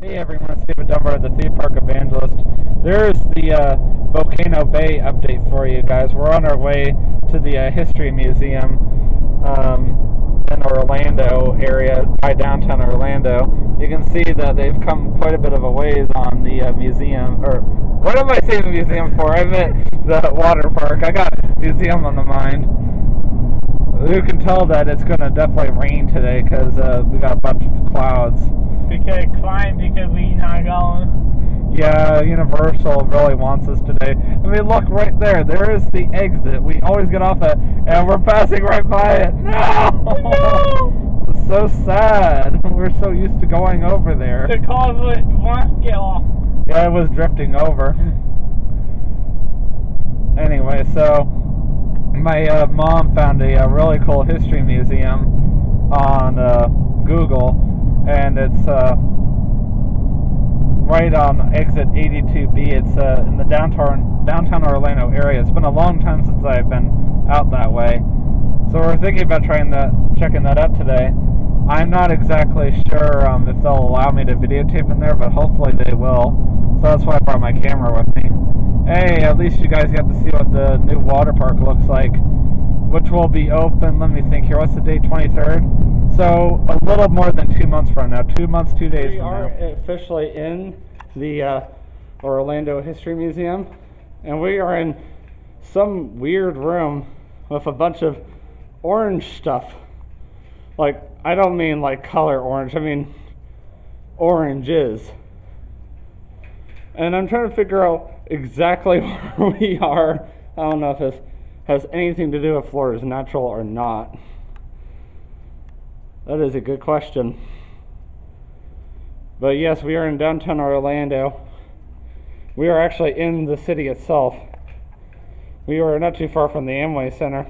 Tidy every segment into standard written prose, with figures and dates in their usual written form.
Hey everyone, it's David Dunbar at the Theme Park Evangelist. There's the Volcano Bay update for you guys. We're on our way to the History Museum in Orlando area, by downtown Orlando. You can see that they've come quite a bit of a ways on the museum, or what am I saying museum for? I meant the water park. I got museum on the mind. You can tell that it's going to definitely rain today because we got a bunch of clouds. Because because we not going. Yeah, Universal really wants us today. I mean, look right there. There is the exit. We always get off at, and we're passing right by it. No! No! It's so sad. We're so used to going over there. The car won't get off. Yeah, it was drifting over. Anyway, so my mom found a really cool history museum on Google, and it's right on exit 82B. It's in the downtown Orlando area. It's been a long time since I've been out that way, so we're thinking about checking that out today. I'm not exactly sure if they'll allow me to videotape in there, but hopefully they will. So that's why I brought my camera with me. Hey, at least you guys got to see what the new water park looks like, which will be open, let me think here, what's the date, 23rd? So, a little more than 2 months from now, 2 months, 2 days from now. We are officially in the Orlando History Museum, and we are in some weird room with a bunch of orange stuff. Like, I don't mean like color orange, I mean oranges. And I'm trying to figure out exactly where we are. I don't know if this has anything to do with Florida's natural or not. That is a good question. But yes, we are in downtown Orlando. We are actually in the city itself. We are not too far from the Amway Center.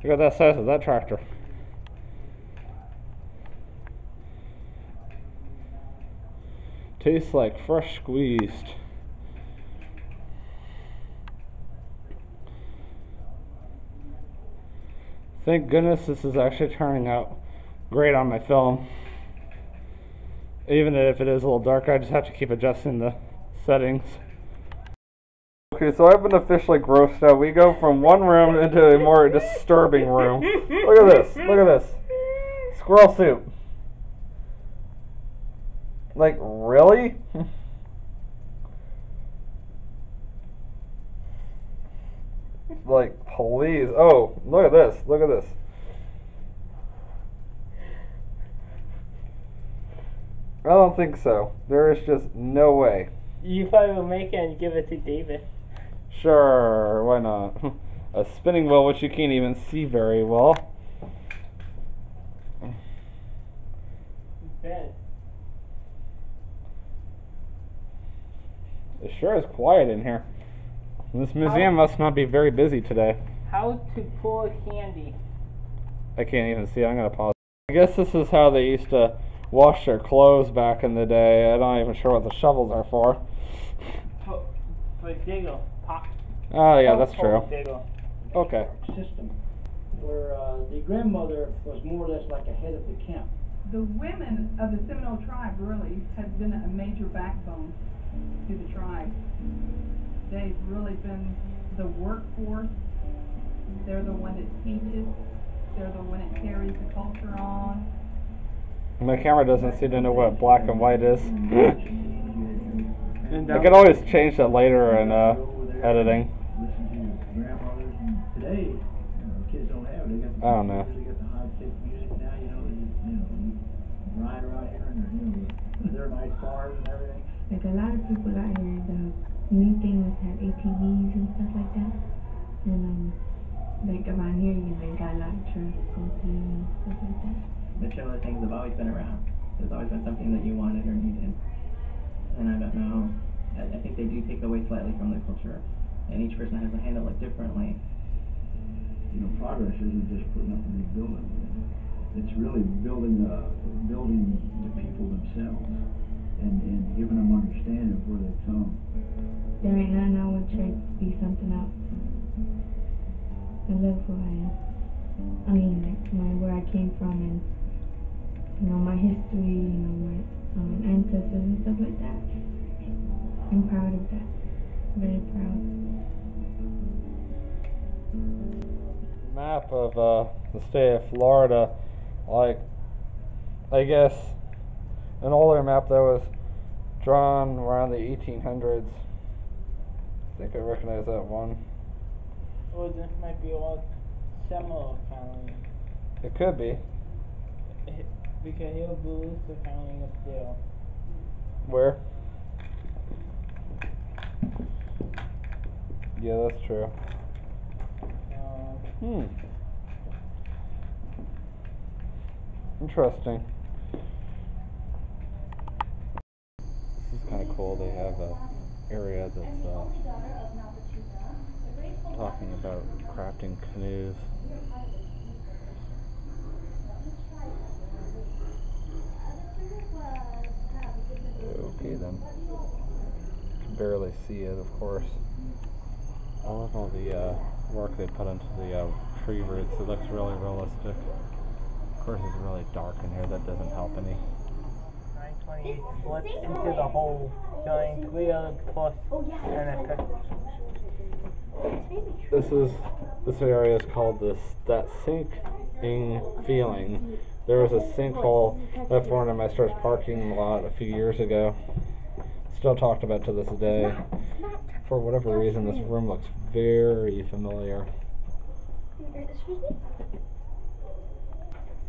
Look at that size of that tractor. Tastes like fresh squeezed. Thank goodness this is actually turning out great on my film. Even if it is a little dark, I just have to keep adjusting the settings. Okay, so I've been officially grossed out. We go from one room into a more disturbing room. Look at this. Look at this. Squirrel soup. Like, really? Like, please. Oh, look at this. Look at this. I don't think so. There is just no way. You probably will make it and give it to David. Sure, why not? A spinning wheel which you can't even see very well. Bet. It sure is quiet in here. This museum must not be very busy today. How to pull candy. I can't even see. I'm going to pause. I guess this is how they used to wash their clothes back in the day. I'm not even sure what the shovels are for. For diggle. Pop. Oh, yeah, that's true. Diggle. Okay. System where the grandmother was more or less like a head of the camp. The women of the Seminole tribe really have been a major backbone to the tribe. They've really been the workforce. They're the one that teaches. They're the one that carries the culture on. My camera doesn't seem to know what black and white is. I can always change that later in editing. Today, kids don't have it. I don't know. They got the high-tech music now, you ride around here and they're nice bars and everything. Like a lot of people out here, the new thing was to have ATVs and stuff like that. And like around here, got a lot of trucks and stuff like that. The trailer things have always been around. There's always been something that you wanted or needed. And I don't know. I think they do take away slightly from the culture. And each person has to handle it differently. Progress isn't just putting up a big building. It's really building the people themselves and giving them understanding of where they come. There ain't nothing I would trade to be something else. I love who I am. I mean, where I came from and, my history, ancestors and stuff like that. I'm proud of that. Very proud. Map of the state of Florida, like, I guess an older map that was drawn around the 1800s. I think I recognize that one. Oh, this might be all Seminole County. It could be. Because Hillbilly's the county up there. Where? Yeah, that's true. Interesting. This is kind of cool. They have a area that's talking about crafting canoes. Okay then. Can barely see it, of course. I love all the work they put into the tree roots. It looks really realistic. Of course, it's really dark in here. That doesn't help any. 928 slipped into the hole, giant clear plus and This area is called that sinking feeling. There was a sinkhole that formed in my star's parking lot a few years ago. Still talked about to this day. For whatever reason, this room looks very familiar. Excuse me?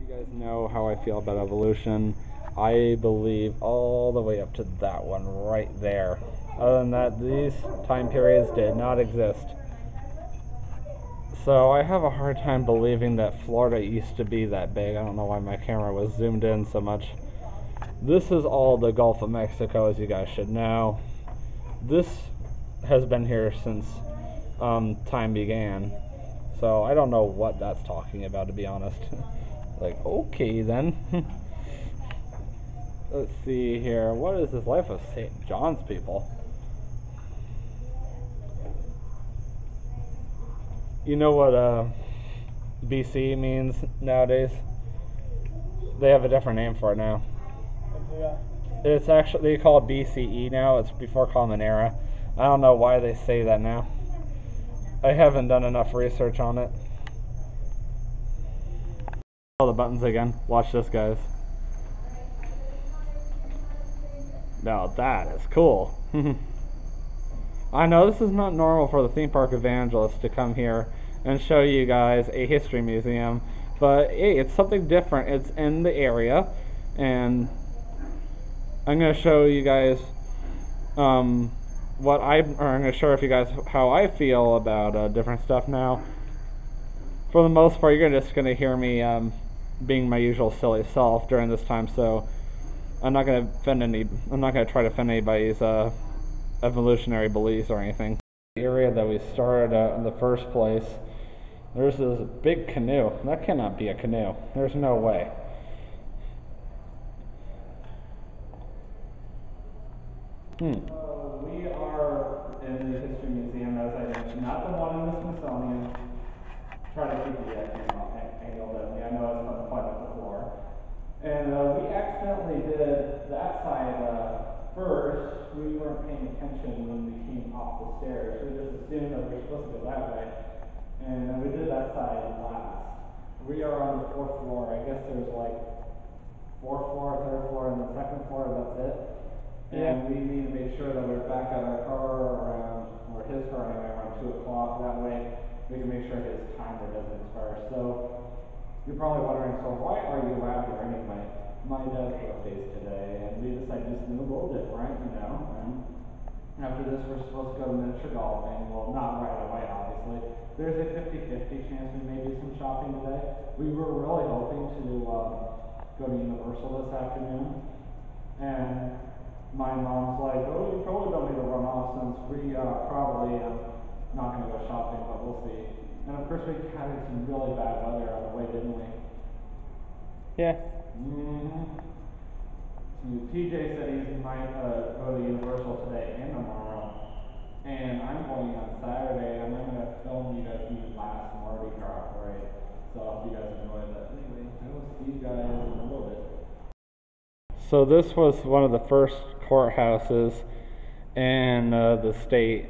You guys know how I feel about evolution. I believe all the way up to that one right there. Other than that, these time periods did not exist. So I have a hard time believing that Florida used to be that big. I don't know why my camera was zoomed in so much. This is all the Gulf of Mexico, as you guys should know. This has been here since time began. So I don't know what that's talking about, to be honest. Like, okay then. Let's see here. What is this life of St. John's people? You know what BC means nowadays? They have a different name for it now. It's actually, they call it BCE now. It's before Common Era. I don't know why they say that now. I haven't done enough research on it. All the buttons again. Watch this, guys. Now that is cool. I know this is not normal for the theme park Evangelist to come here and show you guys a history museum, but hey, it's something different. It's in the area, and I'm going to show you guys I'm going to show you guys how I feel about different stuff now. For the most part, you're just going to hear me being my usual silly self during this time, so I'm not going to try to offend anybody's evolutionary beliefs or anything. The area that we started at in the first place, there's this big canoe. That cannot be a canoe. There's no way. We are in the History Museum, as I mentioned, not the one in the Smithsonian. Try to keep the camera angled at me. I know it's fun to climb up the floor. And we accidentally did that side first. We weren't paying attention when we came off the stairs. We just assumed that we were supposed to go that way. And we did that side last. We are on the 4th floor. I guess there's like 4th floor, 3rd floor, and the 2nd floor, that's it. And we need to make sure that we're back at our car around, or his car anyway, around 2 o'clock. That way we can make sure his timer doesn't expire. So you're probably wondering, so why are you out here anyway? My dad's birthday's today, and we decided to do something a little different, you know. And after this, we're supposed to go to miniature golfing. Well, not right away, obviously. There's a 50-50 chance we may do some shopping today. We were really hoping to go to Universal this afternoon, and my mom's like, oh, you probably don't need to run off since we probably not going to go shopping, but we'll see. And of course, we had some really bad weather on the way, didn't we? Yeah. TJ said he might go to Universal today and tomorrow. And I'm going on Saturday, and I'm going to film you guys the last Mardi Gras parade. So I hope you guys enjoy that. Anyway, I will see you guys in a little bit. So this was one of the first courthouses in the state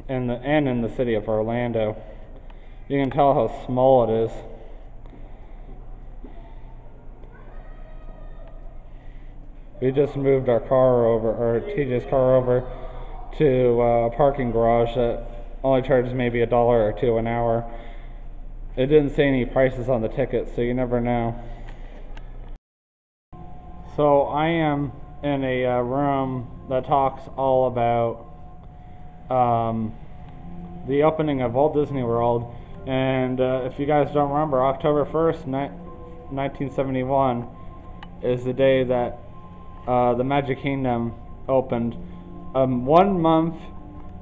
and in the city of Orlando. You can tell how small it is. We just moved our car over, or TJ's car over, to a parking garage that only charges maybe $1 or $2 an hour. It didn't say any prices on the ticket, so you never know. So I am in a room that talks all about the opening of Walt Disney World. And if you guys don't remember, October 1st, 1971 is the day that the Magic Kingdom opened. 1 month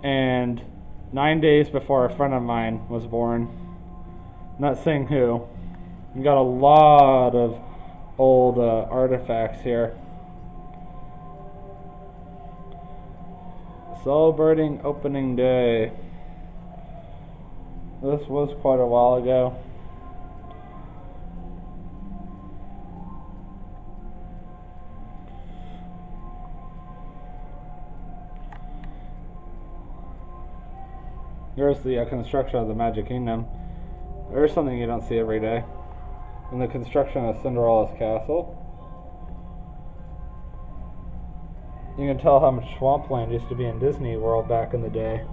and 9 days before a friend of mine was born. Not saying who. We got a lot of old artifacts here. Celebrating opening day. This was quite a while ago. Here's the construction of the Magic Kingdom. There's something you don't see every day. And the construction of Cinderella's castle. You can tell how much swampland used to be in Disney World back in the day.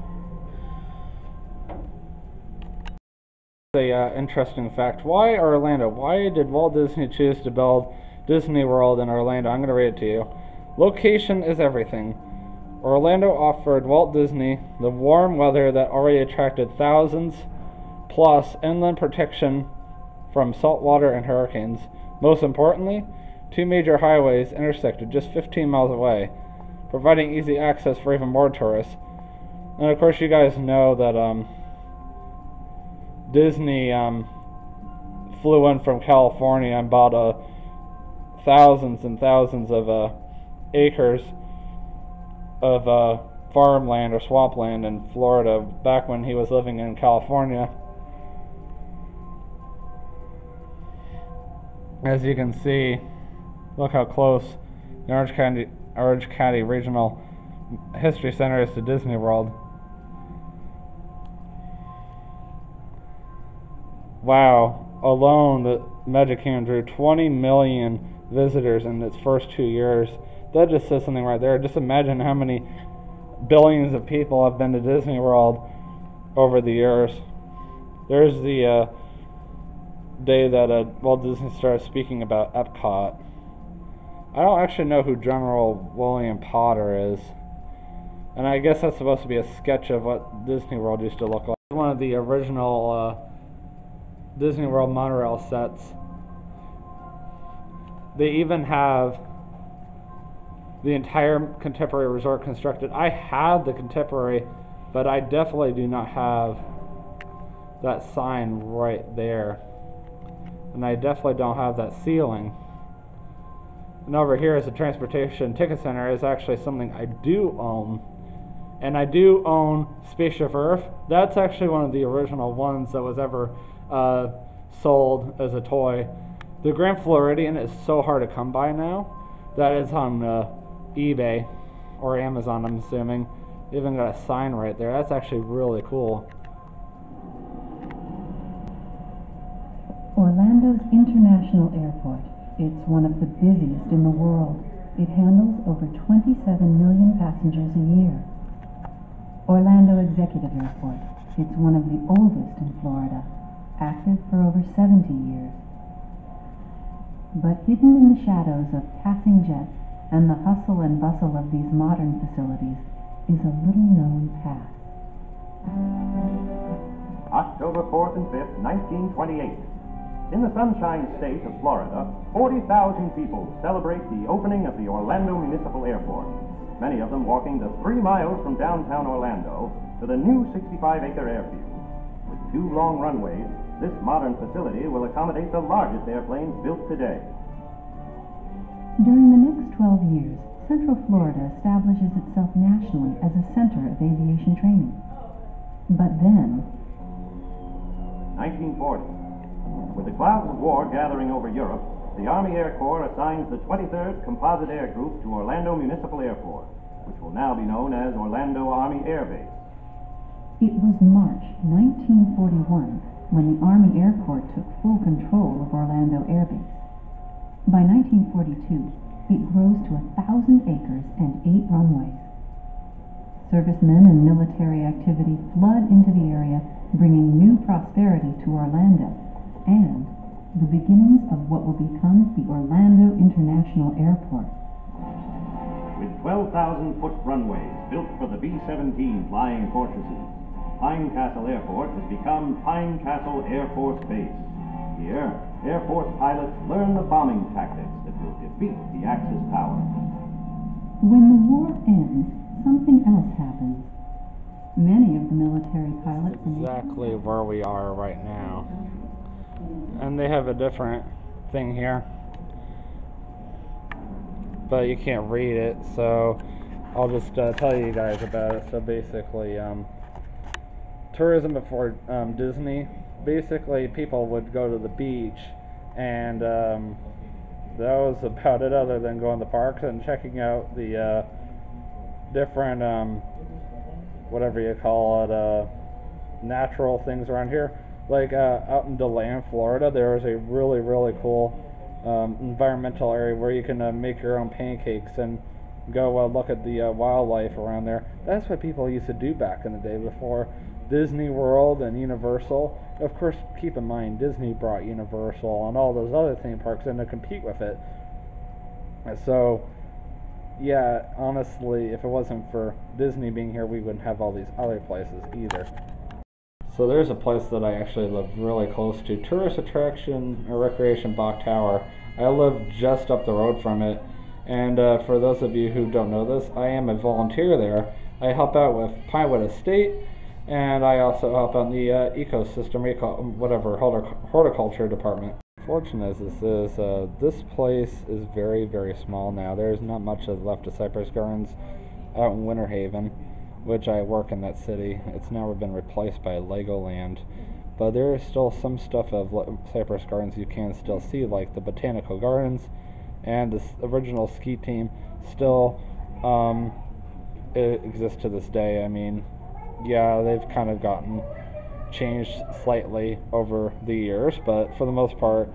A interesting fact. Why Orlando? Why did Walt Disney choose to build Disney World in Orlando? I'm going to read it to you. Location is everything. Orlando offered Walt Disney the warm weather that already attracted thousands, plus inland protection from saltwater and hurricanes. Most importantly, 2 major highways intersected just 15 miles away, providing easy access for even more tourists. And of course you guys know that Disney flew in from California and bought thousands and thousands of acres of farmland or swampland in Florida back when he was living in California. As you can see, look how close the Orange County Regional History Center is to Disney World. Wow, alone the Magic Kingdom drew 20 million visitors in its first 2 years. That just says something right there. Just imagine how many billions of people have been to Disney World over the years. There's the day that Walt Disney started speaking about Epcot. I don't actually know who General William Potter is, and I guess that's supposed to be a sketch of what Disney World used to look like. One of the original Disney World monorail sets. They even have the entire Contemporary Resort constructed. I have the Contemporary, but I definitely do not have that sign right there. And I definitely don't have that ceiling. And over here is the Transportation Ticket Center. Is actually something I do own. And I do own Spaceship Earth. That's actually one of the original ones that was ever sold as a toy. The Grand Floridian is so hard to come by now that it's on eBay or Amazon, I'm assuming. Even got a sign right there. That's actually really cool. Orlando's International Airport. It's one of the busiest in the world. It handles over 27 million passengers a year. Orlando Executive Airport. It's one of the oldest in Florida, active for over 70 years. But hidden in the shadows of passing jets and the hustle and bustle of these modern facilities is a little-known past. October 4th and 5th, 1928. In the Sunshine State of Florida, 40,000 people celebrate the opening of the Orlando Municipal Airport, many of them walking the 3 miles from downtown Orlando to the new 65-acre airfield. With 2 long runways, this modern facility will accommodate the largest airplanes built today. During the next 12 years, Central Florida establishes itself nationally as a center of aviation training. But then... 1940. With the clouds of war gathering over Europe, the Army Air Corps assigns the 23rd Composite Air Group to Orlando Municipal Airport, which will now be known as Orlando Army Air Base. It was March 1941 when the Army Air Corps took full control of Orlando Air Base. By 1942, it grows to 1,000 acres and 8 runways. Servicemen and military activity flood into the area, bringing new prosperity to Orlando and the beginnings of what will become the Orlando International Airport. With 12,000-foot runways built for the B-17 flying fortresses, Pine Castle Airport has become Pine Castle Air Force Base. Here, Air Force pilots learn the bombing tactics that will defeat the Axis powers. When the war ends, something else happens. Many of the military pilots... Exactly where we are right now. And they have a different thing here, but you can't read it, so I'll just tell you guys about it. So basically, tourism before Disney, basically people would go to the beach, and that was about it, other than going to the parks and checking out the different, whatever you call it, natural things around here. Like out in DeLand, Florida, there is a really, really cool environmental area where you can make your own pancakes and go look at the wildlife around there. That's what people used to do back in the day before Disney World and Universal. Of course, keep in mind, Disney brought Universal and all those other theme parks in to compete with it. So, yeah, honestly, if it wasn't for Disney being here, we wouldn't have all these other places either. So there's a place that I actually live really close to, tourist attraction or recreation Bok Tower. I live just up the road from it, and for those of you who don't know this, I am a volunteer there. I help out with Pinewood Estate, and I also help out in the ecosystem, horticulture department. Fortunate as this is, this place is very, very small now. There's not much left of Cypress Gardens out in Winter Haven, which I work in that city. It's now been replaced by Legoland, but there is still some stuff of Cypress Gardens you can still see, like the Botanical Gardens, and the original ski team still it exists to this day. I mean, yeah, they've kind of gotten changed slightly over the years, but for the most part,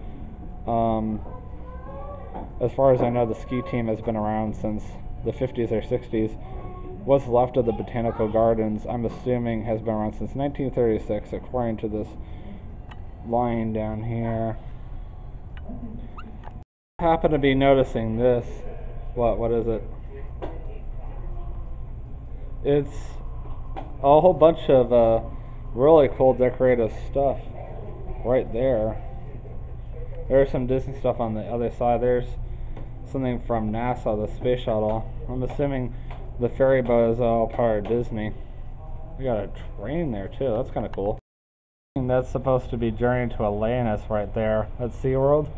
as far as I know, the ski team has been around since the 50s or 60s. What's left of the Botanical Gardens, I'm assuming, has been around since 1936, according to this line down here. I happen to be noticing this. What is it? It's a whole bunch of really cool decorative stuff right there. There's some Disney stuff on the other side. There's something from NASA, the space shuttle. I'm assuming the ferry boat is all part of Disney. We got a train there too, that's kind of cool. And that's supposed to be Journey to Atlantis right there at SeaWorld.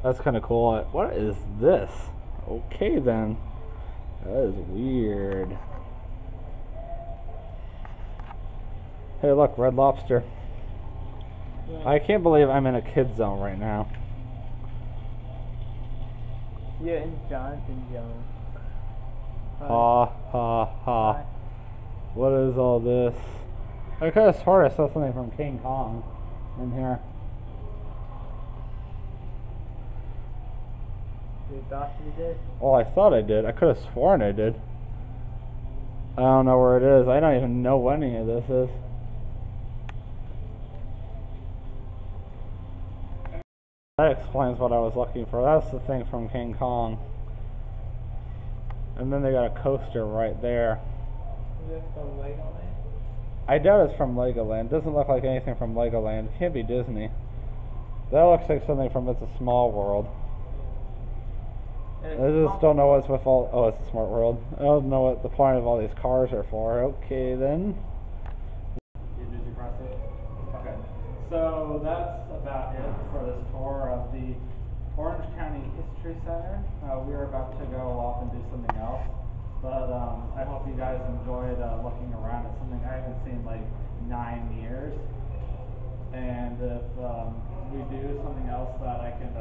That's kind of cool. What is this? Okay then. That is weird. Hey look, Red Lobster. Yeah. I can't believe I'm in a kid zone right now. You're in Jonathan Jones. Ha ha ha. What is all this? I could have sworn I saw something from King Kong in here. You thought you did? Well, I thought I did. I could have sworn I did. I don't know where it is. I don't even know what any of this is. That explains what I was looking for. That's the thing from King Kong. And then they got a coaster right there. Is this from Legoland? I doubt it's from Legoland. It doesn't look like anything from Legoland. It can't be Disney. That looks like something from It's a Small World. I just don't know what's with all... Oh, it's a Smart World. I don't know what the point of all these cars are for. Okay, then. Did you press it? Okay. So that's about it for this tour of the Orange County History Center. We are about to go off and do something else. But I hope you guys enjoyed looking around at something I haven't seen in like 9 years. And if we do something else that I can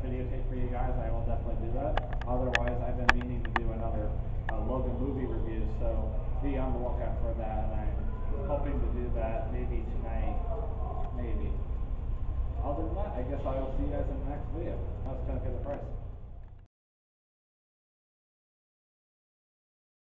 videotape for you guys, I will definitely do that. Otherwise, I've been meaning to do another Logan movie review, so be on the lookout for that. And I'm hoping to do that maybe tonight, maybe. Other than that, I guess I will see you guys in the next video. Let's kind of pay the price.